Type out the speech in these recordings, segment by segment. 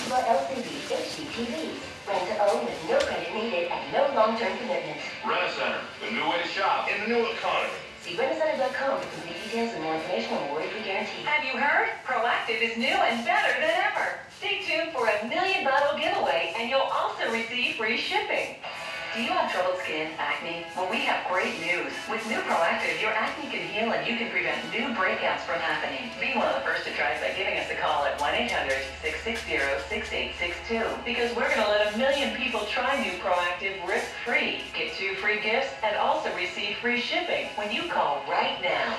Toshiba LCD HD TVs. Rent to own with no credit needed and no long-term commitment. Rent-A-Center, the new way to shop in the new economy. See rentacenter.com for complete details and more information on worry-free guarantee. Have you heard? Proactiv is new and better than ever. Stay tuned for a $1 million bottle giveaway, and you'll also receive free shipping. Do you have troubled skin, acne? Well, we have great news. With new Proactiv, your acne can heal and you can prevent new breakouts from happening. Be one of the first to try by giving us a call at 1-800-660-6862. Because we're going to let 1 million people try new Proactiv risk-free. Get 2 free gifts and also receive free shipping when you call right now.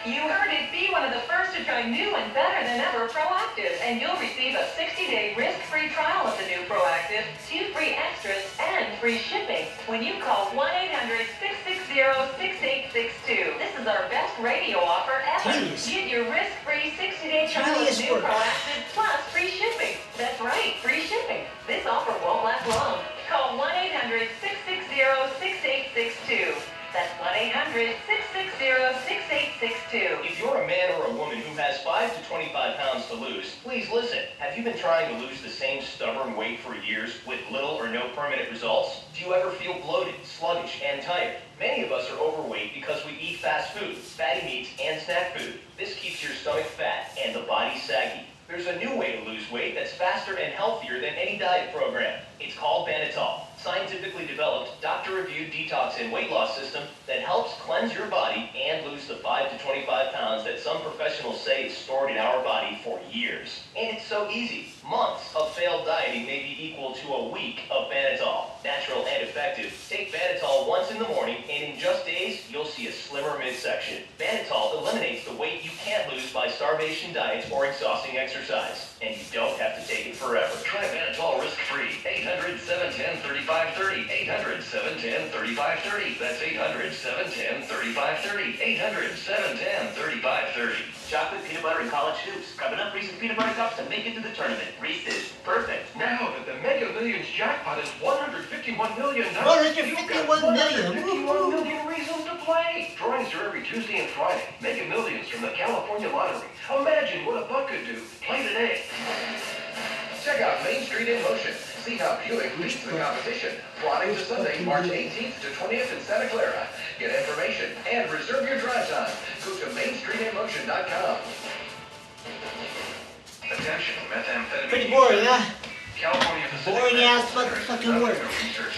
You heard it. Be one of the first to try new and better than ever Proactiv, and you'll receive a 60-day risk-free trial of the new Proactiv, 2 free extras, and free shipping when you call 1-800-660-6862. This is our best radio offer ever. Jeez. Get your risk-free 60-day trial of new Proactiv plus free shipping. That's right, free shipping. This offer won't last long. Call 1-800-660-6862. That's 1-800-660-6862. If you're a man or a woman who has 5 to 25 pounds to lose, please listen. Have you been trying to lose the same stubborn weight for years with little or no permanent results? Do you ever feel bloated, sluggish, and tired? Many of us are overweight because we eat fast food, fatty meats, and snack food. This keeps your stomach fat and the body saggy. There's a new way to lose weight that's faster and healthier than any diet program. It's called Banitol, scientifically developed, doctor-reviewed detox and weight loss system that helps cleanse your body and lose the 5 to 25 pounds that some professionals say is stored in our body for years. And it's so easy. Months of failed dieting may be equal to a week of Banitol. Natural and effective. Take Banitol once in the morning, and in just days, you'll see a slimmer midsection. Banitol eliminates the weight you can't lose by starvation diets or exhausting exercise. And you don't have to take it forever. Try Banitol risk-free. 800-710-3530. 800-710-3530. That's 800-710-3530. 800-710-3530. Chocolate, peanut butter, and college hoops. Coming up, Reese's Peanut Butter Cups to make it to the tournament. Reese's. Perfect. Now that the Mega Millions jackpot is $151 million, you've got 151 million. 151 million reasons to play. Drawings are every Tuesday and Friday. Mega Millions from the California Lottery. Imagine what a buck could do. Play today. Check out Main Street in Motion. See how Buick leads the competition. Friday to Sunday, March 18th to 20th in Santa Clara. Get information and reserve your drive time. Go to MainStreetInMotion.com. Attention, methamphetamine. Pretty boring, huh? California Pacific Boring ass Medical Center fucking work. Research